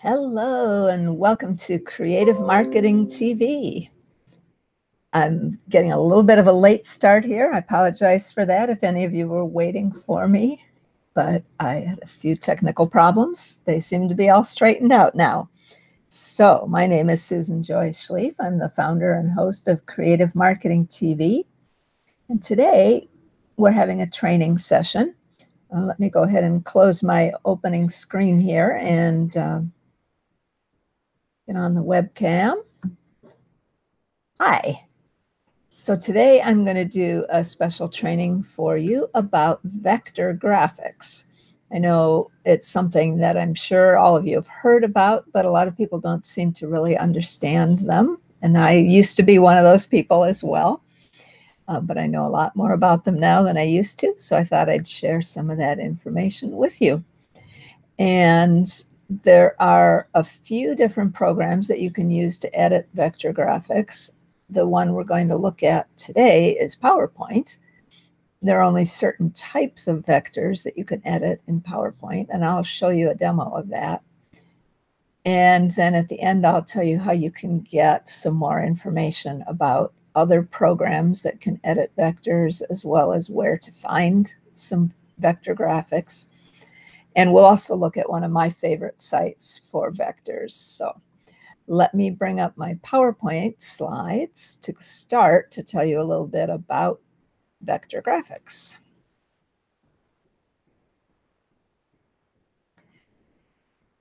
Hello and welcome to Creative Marketing TV. I'm getting a little bit of a late start here. I apologize for that if any of you were waiting for me, but I had a few technical problems. They seem to be all straightened out now. So my name is Susan Joy Schlief. I'm the founder and host of Creative Marketing TV. And today we're having a training session. Let me go ahead and close my opening screen here and get on the webcam. Hi. So today I'm going to do a special training for you about vector graphics. I know it's something that I'm sure all of you have heard about, but a lot of people don't seem to really understand them. And I used to be one of those people as well, but I know a lot more about them now than I used to. So I thought I'd share some of that information with you. And there are a few different programs that you can use to edit vector graphics. The one we're going to look at today is PowerPoint. There are only certain types of vectors that you can edit in PowerPoint, and I'll show you a demo of that. And then at the end, I'll tell you how you can get some more information about other programs that can edit vectors, as well as where to find some vector graphics. And we'll also look at one of my favorite sites for vectors. So let me bring up my PowerPoint slides to start to tell you a little bit about vector graphics.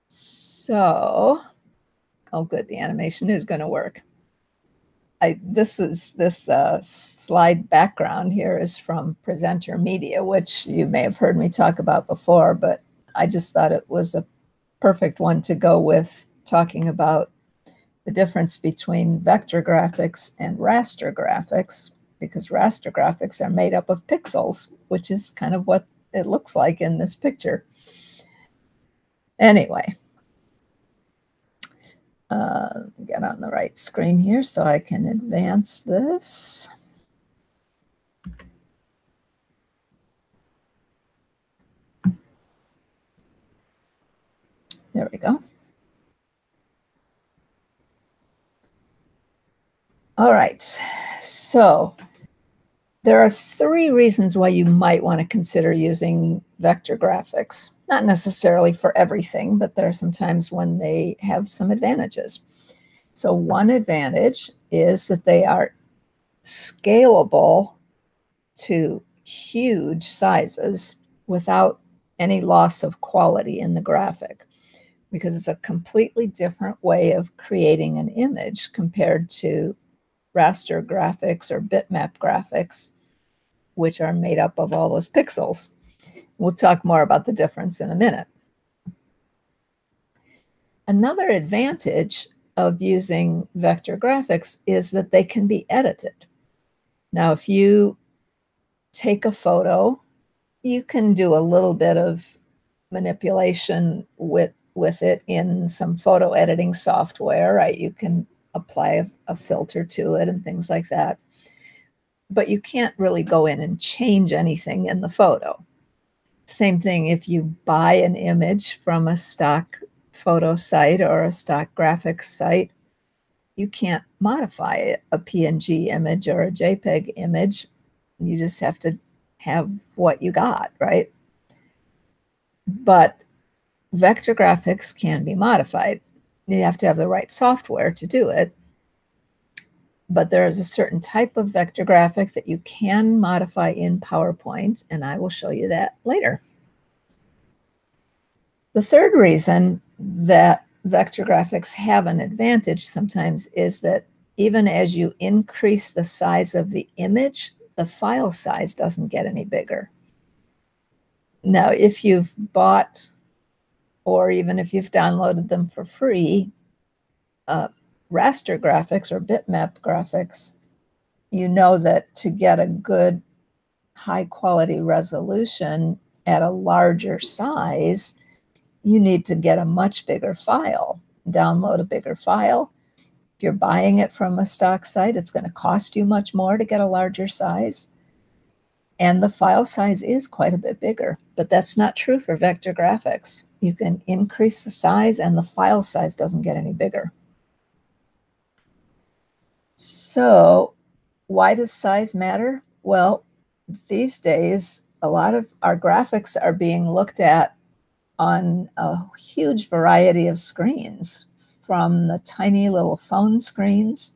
So, oh good, the animation is going to work. This slide background here is from Presenter Media, which you may have heard me talk about before, but I just thought it was a perfect one to go with talking about the difference between vector graphics and raster graphics, because raster graphics are made up of pixels, which is kind of what it looks like in this picture. Anyway, get on the right screen here so I can advance this. There we go. All right, so there are three reasons why you might want to consider using vector graphics. Not necessarily for everything, but there are some times when they have some advantages. So one advantage is that they are scalable to huge sizes without any loss of quality in the graphic, because it's a completely different way of creating an image compared to raster graphics or bitmap graphics, which are made up of all those pixels. We'll talk more about the difference in a minute. Another advantage of using vector graphics is that they can be edited. Now, if you take a photo, you can do a little bit of manipulation with it in some photo editing software, right? You can apply a filter to it and things like that. But you can't really go in and change anything in the photo. Same thing if you buy an image from a stock photo site or a stock graphics site, you can't modify a PNG image or a JPEG image. You just have to have what you got, right? But vector graphics can be modified. You have to have the right software to do it. But there is a certain type of vector graphic that you can modify in PowerPoint, and I will show you that later. The third reason that vector graphics have an advantage sometimes is that even as you increase the size of the image, the file size doesn't get any bigger. Now, if you've bought, or even if you've downloaded them for free, raster graphics or bitmap graphics, you know that to get a good high quality resolution at a larger size, you need to get a much bigger file, download a bigger file. If you're buying it from a stock site, it's going to cost you much more to get a larger size. And the file size is quite a bit bigger, but that's not true for vector graphics. You can increase the size and the file size doesn't get any bigger. So why does size matter? Well, these days, a lot of our graphics are being looked at on a huge variety of screens, from the tiny little phone screens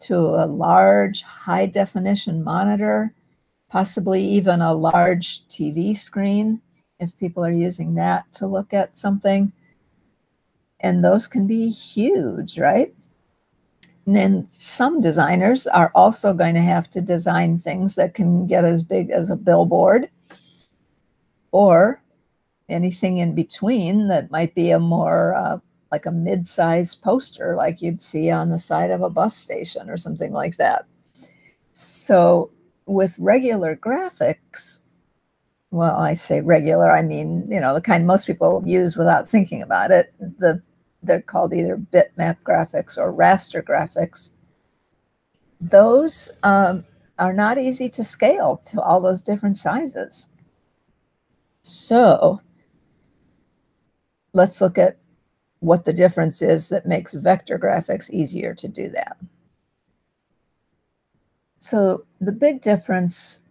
to a large high-definition monitor, possibly even a large TV screen, if people are using that to look at something. And those can be huge, right? And then some designers are also going to have to design things that can get as big as a billboard or anything in between that might be a more like a mid-sized poster like you'd see on the side of a bus station or something like that. So with regular graphics, well, I say regular, I mean, the kind most people use without thinking about it. They're called either bitmap graphics or raster graphics. Those are not easy to scale to all those different sizes. So let's look at what the difference is that makes vector graphics easier to do that. So the big difference,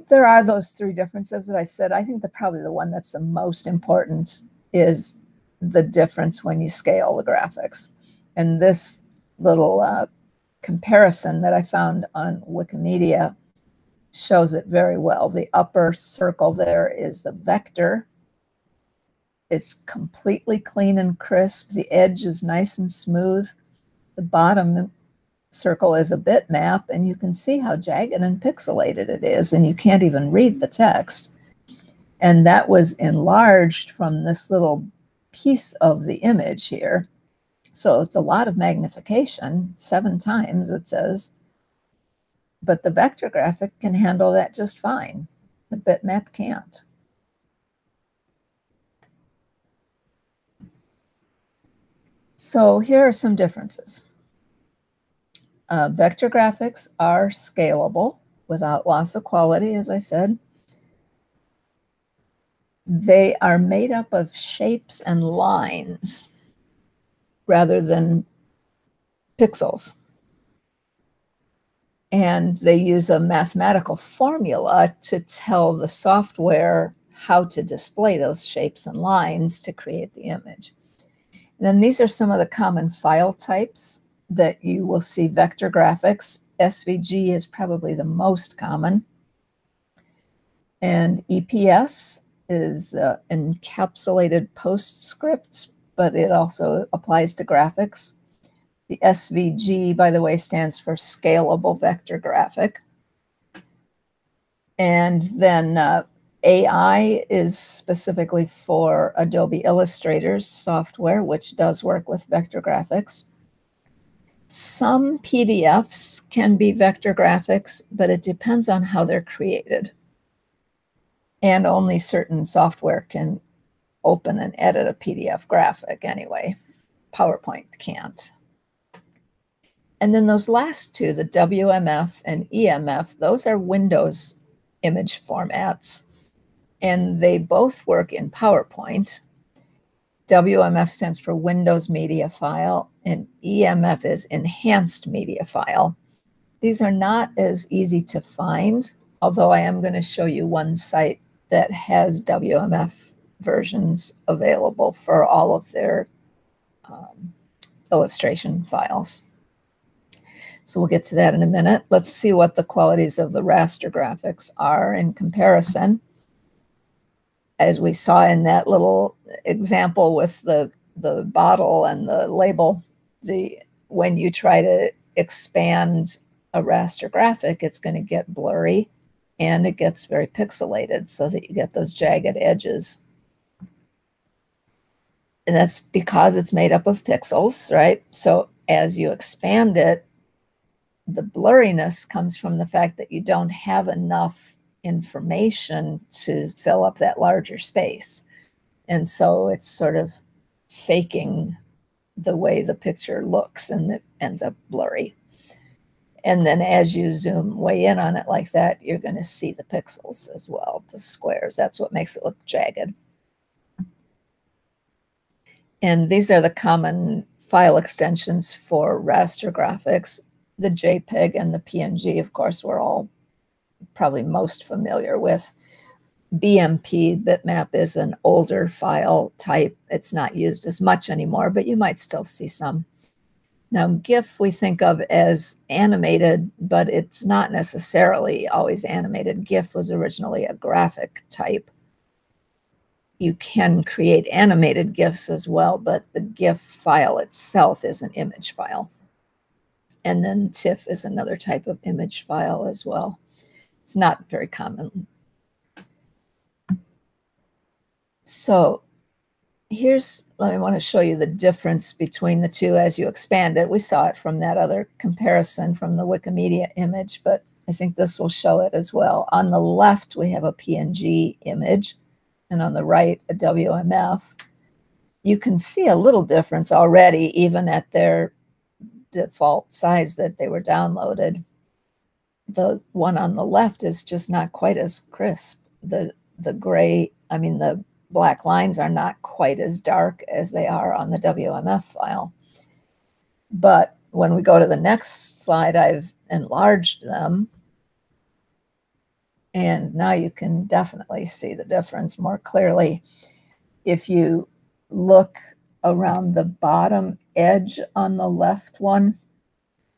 there are those three differences that I said. I think probably the one that's the most important is the difference when you scale the graphics. And this little comparison that I found on Wikimedia shows it very well. The upper circle there is the vector. It's completely clean and crisp. The edge is nice and smooth. The bottom circle is a bitmap, and you can see how jagged and pixelated it is, and you can't even read the text. And that was enlarged from this little piece of the image here. So it's a lot of magnification, 7 times it says. But the vector graphic can handle that just fine. The bitmap can't. So here are some differences. Vector graphics are scalable without loss of quality, as I said. They are made up of shapes and lines rather than pixels. And they use a mathematical formula to tell the software how to display those shapes and lines to create the image. And then these are some of the common file types that you will see vector graphics. SVG is probably the most common. And EPS is encapsulated postscript, but it also applies to graphics. The SVG, by the way, stands for Scalable Vector Graphic. And then AI is specifically for Adobe Illustrator's software, which does work with vector graphics. Some PDFs can be vector graphics, but it depends on how they're created. And only certain software can open and edit a PDF graphic anyway. PowerPoint can't. And then those last two, the WMF and EMF, those are Windows image formats. And they both work in PowerPoint. WMF stands for Windows Media File, and EMF is Enhanced Media File. These are not as easy to find, although I am going to show you one site that has WMF versions available for all of their illustration files. So we'll get to that in a minute. Let's see what the qualities of the raster graphics are in comparison. As we saw in that little example with the bottle and the label, when you try to expand a raster graphic, it's going to get blurry and it gets very pixelated so that you get those jagged edges. And that's because it's made up of pixels, right? So as you expand it, the blurriness comes from the fact that you don't have enough information to fill up that larger space. And so it's sort of faking the way the picture looks, and it ends up blurry. And then as you zoom way in on it like that, you're going to see the pixels as well, the squares. That's what makes it look jagged. And these are the common file extensions for raster graphics. The JPEG and the PNG, of course, we're all probably most familiar with. BMP, bitmap, is an older file type. It's not used as much anymore, but you might still see some. Now, GIF we think of as animated, but it's not necessarily always animated. GIF was originally a graphic type. You can create animated GIFs as well, but the GIF file itself is an image file. And then TIFF is another type of image file as well. It's not very common. So I want to show you the difference between the two as you expand it. We saw it from that other comparison from the Wikimedia image, but I think this will show it as well. On the left, we have a PNG image, and on the right, a WMF. You can see a little difference already, even at their default size that they were downloaded. The one on the left is just not quite as crisp. The black lines are not quite as dark as they are on the WMF file. But when we go to the next slide, I've enlarged them. And now you can definitely see the difference more clearly. If you look around the bottom edge on the left one,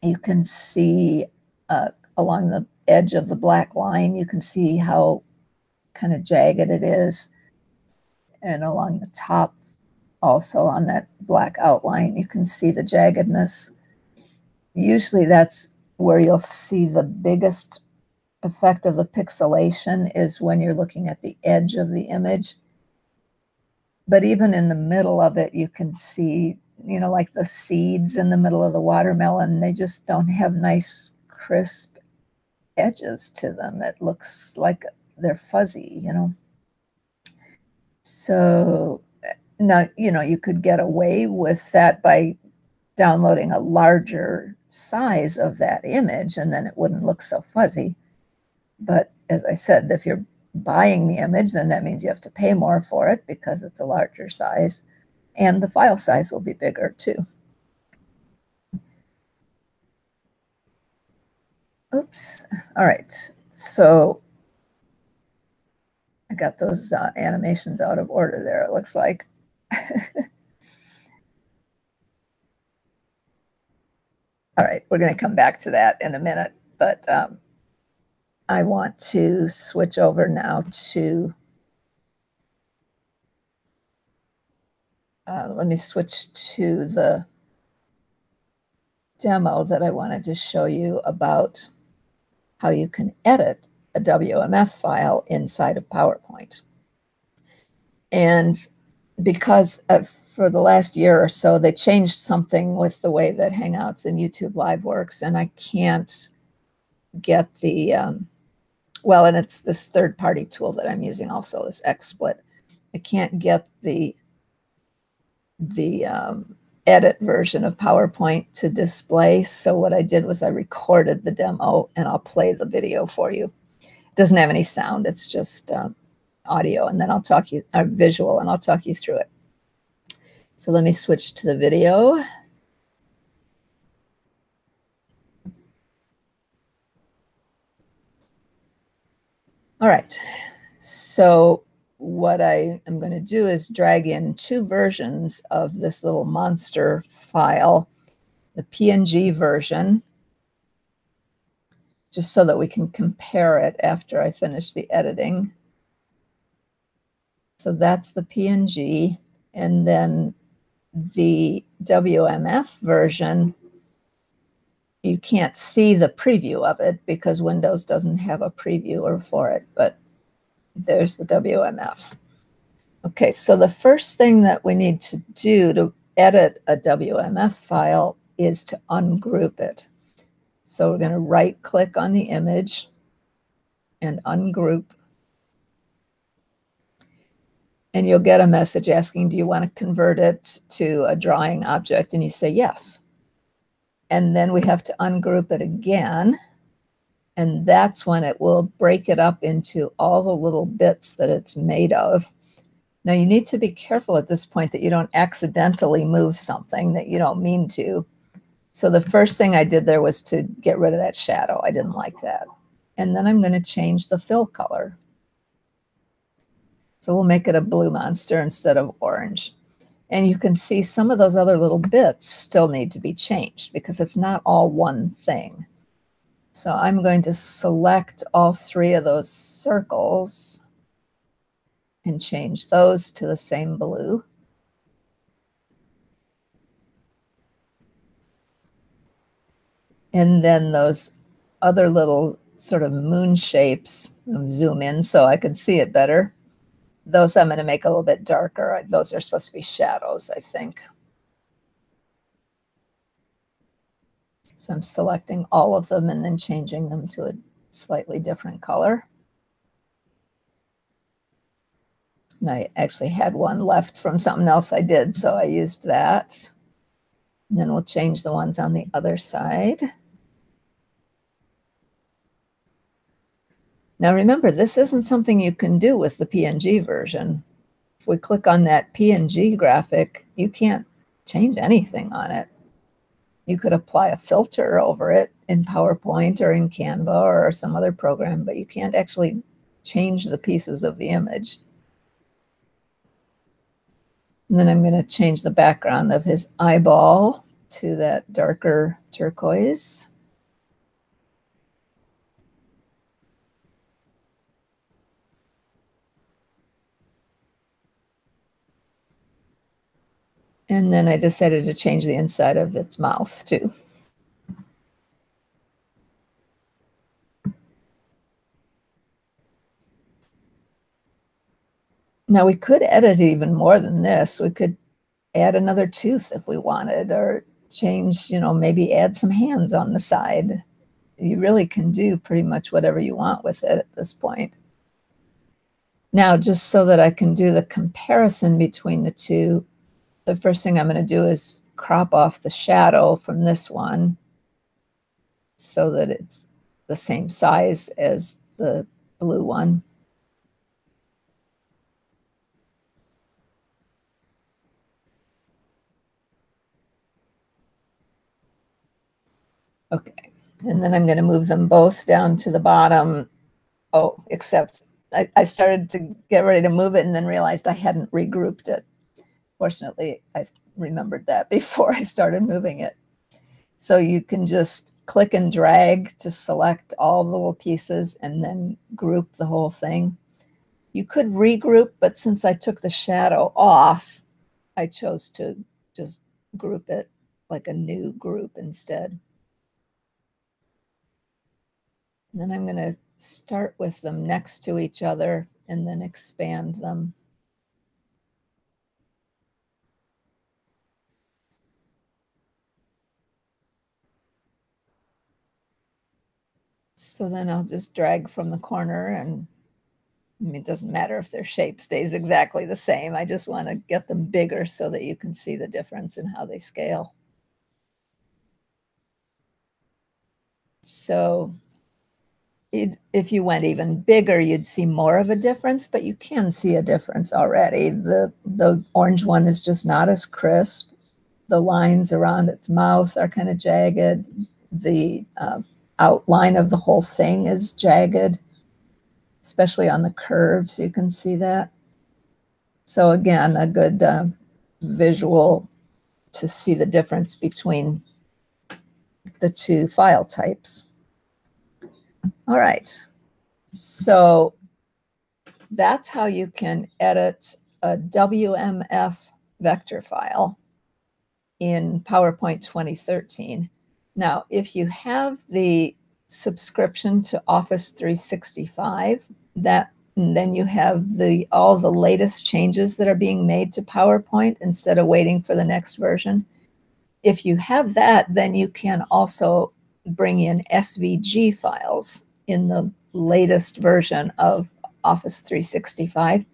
you can see along the edge of the black line, you can see how kind of jagged it is. And along the top, also on that black outline, you can see the jaggedness. Usually that's where you'll see the biggest effect of the pixelation, is when you're looking at the edge of the image. But even in the middle of it, you can see, like the seeds in the middle of the watermelon, they just don't have nice, crisp edges to them. It looks like they're fuzzy, So now, you could get away with that by downloading a larger size of that image, and then it wouldn't look so fuzzy. But as I said, if you're buying the image, then that means you have to pay more for it because it's a larger size, and the file size will be bigger too. Oops. All right. So I got those animations out of order there, it looks like. All right, we're going to come back to that in a minute, but I want to switch over now to, let me switch to the demo that I wanted to show you about how you can edit a WMF file inside of PowerPoint. And because for the last year or so, they changed something with the way that Hangouts and YouTube Live works, and I can't get the, well, and it's this third-party tool that I'm using also, this XSplit. I can't get the edit version of PowerPoint to display. So what I did was I recorded the demo, and I'll play the video for you. It doesn't have any sound. It's just audio, and then I'll talk you, visual, and I'll talk you through it. So let me switch to the video. All right. So what I am going to do is drag in two versions of this little monster file, the PNG version, just so that we can compare it after I finish the editing. So that's the PNG, and then the WMF version, you can't see the preview of it because Windows doesn't have a previewer for it, but there's the WMF. Okay, so the first thing that we need to do to edit a WMF file is to ungroup it. So we're going to right-click on the image and ungroup. And you'll get a message asking, do you want to convert it to a drawing object? And you say yes. And then we have to ungroup it again. And that's when it will break it up into all the little bits that it's made of. Now you need to be careful at this point that you don't accidentally move something that you don't mean to. So the first thing I did there was to get rid of that shadow. I didn't like that. And then I'm going to change the fill color. So we'll make it a blue monster instead of orange. And you can see some of those other little bits still need to be changed because it's not all one thing. So I'm going to select all three of those circles and change those to the same blue. And then those other little sort of moon shapes, zoom in so I can see it better. Those I'm going to make a little bit darker. Those are supposed to be shadows, I think. So I'm selecting all of them and then changing them to a slightly different color. And I actually had one left from something else I did, so I used that. And then we'll change the ones on the other side. Now remember, this isn't something you can do with the PNG version. If we click on that PNG graphic, you can't change anything on it. You could apply a filter over it in PowerPoint or in Canva or some other program, but you can't actually change the pieces of the image. And then I'm going to change the background of his eyeball to that darker turquoise. And then I decided to change the inside of its mouth too. Now we could edit even more than this. We could add another tooth if we wanted, or change, maybe add some hands on the side. You really can do pretty much whatever you want with it at this point. Now, just so that I can do the comparison between the two, the first thing I'm going to do is crop off the shadow from this one so that it's the same size as the blue one. Okay, and then I'm going to move them both down to the bottom. Oh, except I started to get ready to move it and then realized I hadn't regrouped it. Fortunately, I remembered that before I started moving it. So you can just click and drag to select all the little pieces and then group the whole thing. You could regroup, but since I took the shadow off, I chose to just group it like a new group instead. And then I'm going to start with them next to each other and then expand them. So then I'll just drag from the corner, and it doesn't matter if their shape stays exactly the same. I just want to get them bigger so that you can see the difference in how they scale. So if you went even bigger, you'd see more of a difference, but you can see a difference already. The orange one is just not as crisp. The lines around its mouth are kind of jagged. The outline of the whole thing is jagged, especially on the curves. You can see that. So again, a good visual to see the difference between the two file types. All right, so that's how you can edit a WMF vector file in PowerPoint 2013. Now, if you have the subscription to Office 365, then you have all the latest changes that are being made to PowerPoint instead of waiting for the next version. If you have that, then you can also bring in SVG files in the latest version of Office 365.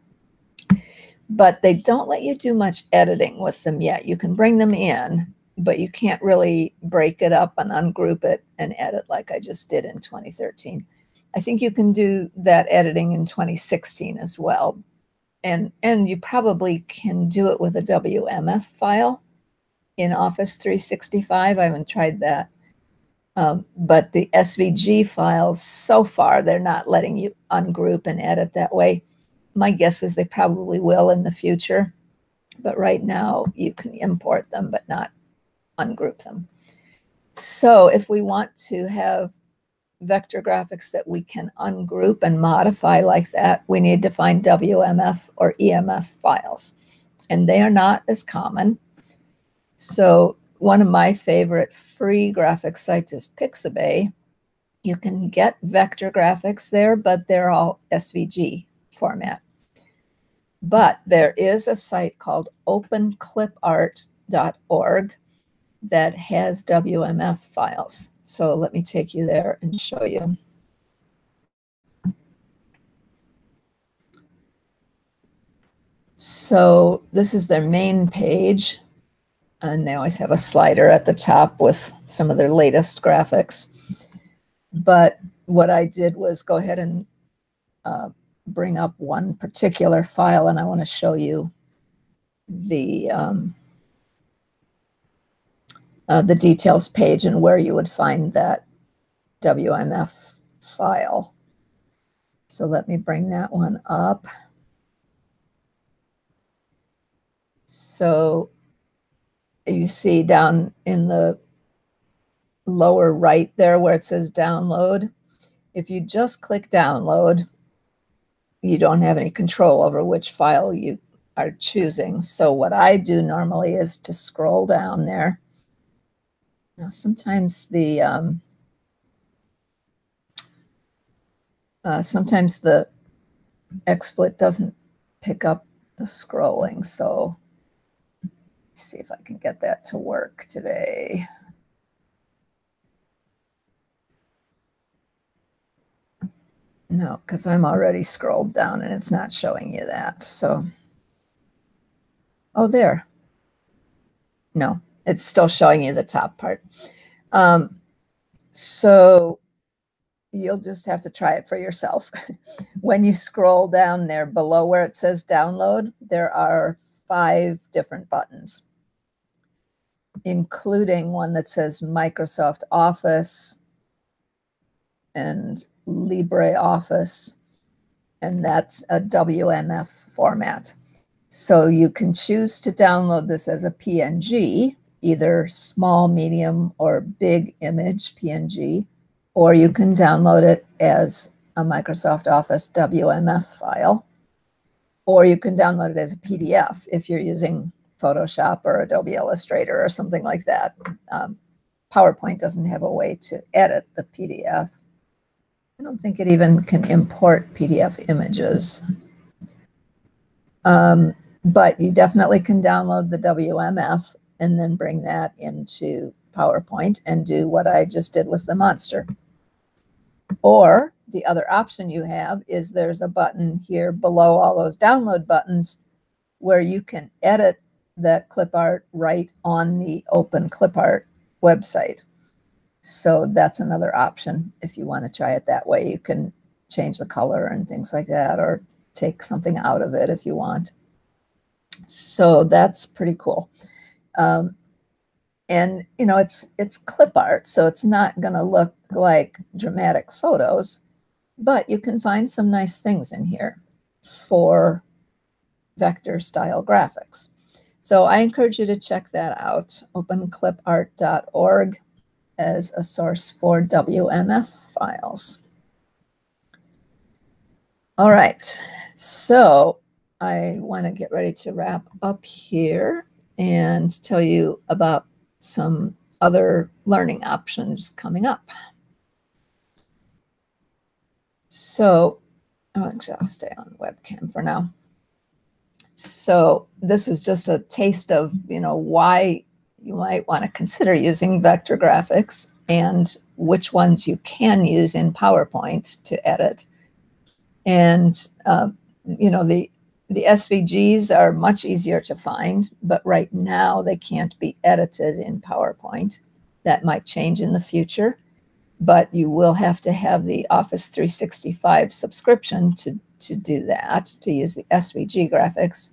But they don't let you do much editing with them yet. You can bring them in, but you can't really break it up and ungroup it and edit like I just did in 2013. I think you can do that editing in 2016 as well. And you probably can do it with a WMF file in Office 365. I haven't tried that. But the SVG files, so far, they're not letting you ungroup and edit that way. My guess is they probably will in the future. But right now, you can import them, but not ungroup them. So if we want to have vector graphics that we can ungroup and modify like that, we need to find WMF or EMF files. And they are not as common. So one of my favorite free graphics sites is Pixabay. You can get vector graphics there, but they're all SVG format. But there is a site called openclipart.org that has WMF files. So let me take you there and show you. So this is their main page, and they always have a slider at the top with some of their latest graphics. But what I did was go ahead and bring up one particular file, and I want to show you the details page and where you would find that WMF file. So let me bring that one up. So you see down in the lower right there where it says download, if you just click download, you don't have any control over which file you are choosing. So what I do normally is to scroll down there. Now sometimes the XSplit doesn't pick up the scrolling, so let's see if I can get that to work today. No, because I'm already scrolled down and it's not showing you that. So, oh, there. No, it's still showing you the top part. So you'll just have to try it for yourself. When you scroll down there below where it says download, there are 5 different buttons, including one that says Microsoft Office and LibreOffice, and that's a WMF format. So you can choose to download this as a PNG, either small, medium, or big image PNG, or you can download it as a Microsoft Office WMF file, or you can download it as a PDF if you're using Photoshop or Adobe Illustrator or something like that. PowerPoint doesn't have a way to edit the PDF. I don't think it even can import PDF images. But you definitely can download the WMF and then bring that into PowerPoint and do what I just did with the monster. Or the other option you have is there's a button here below all those download buttons where you can edit that clip art right on the Open Clip Art website. So that's another option. If you want to try it that way, you can change the color and things like that, or take something out of it if you want. So that's pretty cool. And you know, it's clip art, so it's not going to look like dramatic photos, but you can find some nice things in here for vector style graphics. So I encourage you to check that out, openclipart.org, as a source for WMF files. All right, so I want to get ready to wrap up here and tell you about some other learning options coming up. So, actually, I'll stay on webcam for now. So this is just a taste of, you know, why you might want to consider using vector graphics and which ones you can use in PowerPoint to edit. And, you know, the The SVGs are much easier to find, but right now they can't be edited in PowerPoint. That might change in the future, but you will have to have the Office 365 subscription to do that, to use the SVG graphics.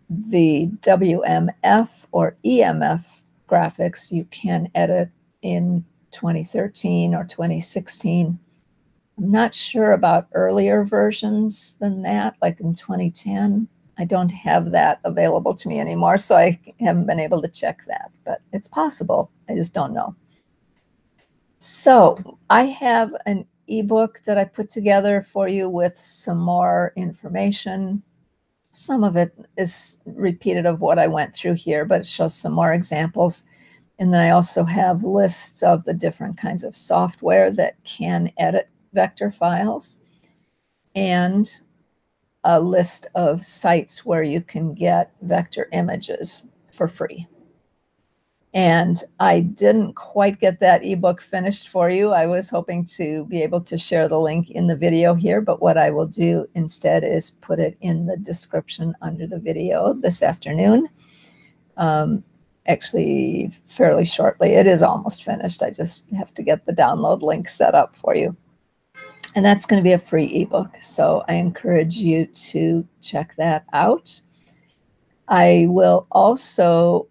The WMF or EMF graphics you can edit in 2013 or 2016. I'm not sure about earlier versions than that, like in 2010. I don't have that available to me anymore, so I haven't been able to check that, but it's possible. I just don't know. So I have an ebook that I put together for you with some more information. Some of it is repeated of what I went through here, but it shows some more examples. And then I also have lists of the different kinds of software that can edit vector files, and a list of sites where you can get vector images for free. And I didn't quite get that ebook finished for you. I was hoping to be able to share the link in the video here, but what I will do instead is put it in the description under the video this afternoon. Actually, fairly shortly. It is almost finished. I just have to get the download link set up for you. And that's going to be a free ebook, so I encourage you to check that out. I will also,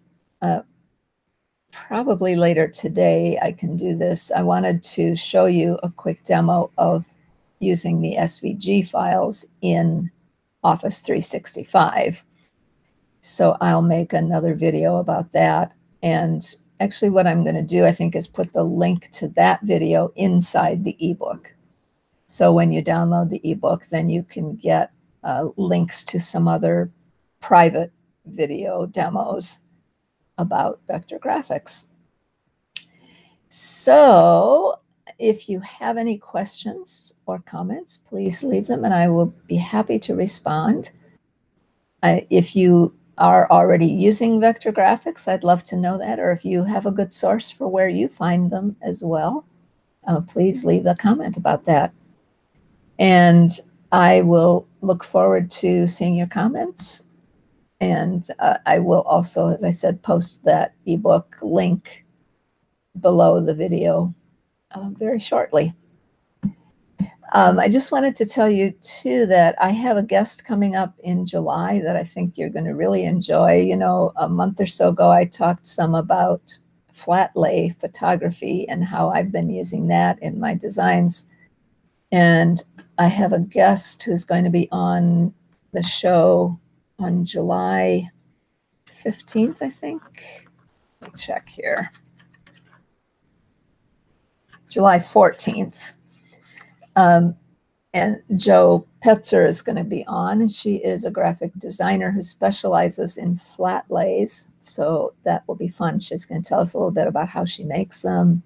probably later today, I can do this. I wanted to show you a quick demo of using the SVG files in Office 365. So I'll make another video about that. And actually what I'm going to do, I think, is put the link to that video inside the ebook. So when you download the ebook, then you can get links to some other private video demos about vector graphics. So if you have any questions or comments, please leave them and I will be happy to respond. If you are already using vector graphics, I'd love to know that, or if you have a good source for where you find them as well, please leave a comment about that. And I will look forward to seeing your comments. And I will also, as I said, post that ebook link below the video very shortly. I just wanted to tell you, too, that I have a guest coming up in July that I think you're going to really enjoy. You know, a month or so ago, I talked some about flat lay photography and how I've been using that in my designs. And I have a guest who's going to be on the show on July 15th, I think. Let me check here. July 14th. And Jo Petzer is going to be on, and she is a graphic designer who specializes in flat lays. So that will be fun. She's going to tell us a little bit about how she makes them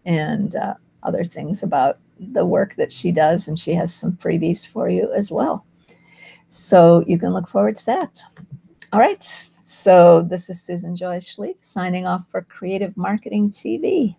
and other things about the work that she does, and she has some freebies for you as well. So you can look forward to that. All right, so this is Susan Joy Schlief signing off for Creative Marketing TV.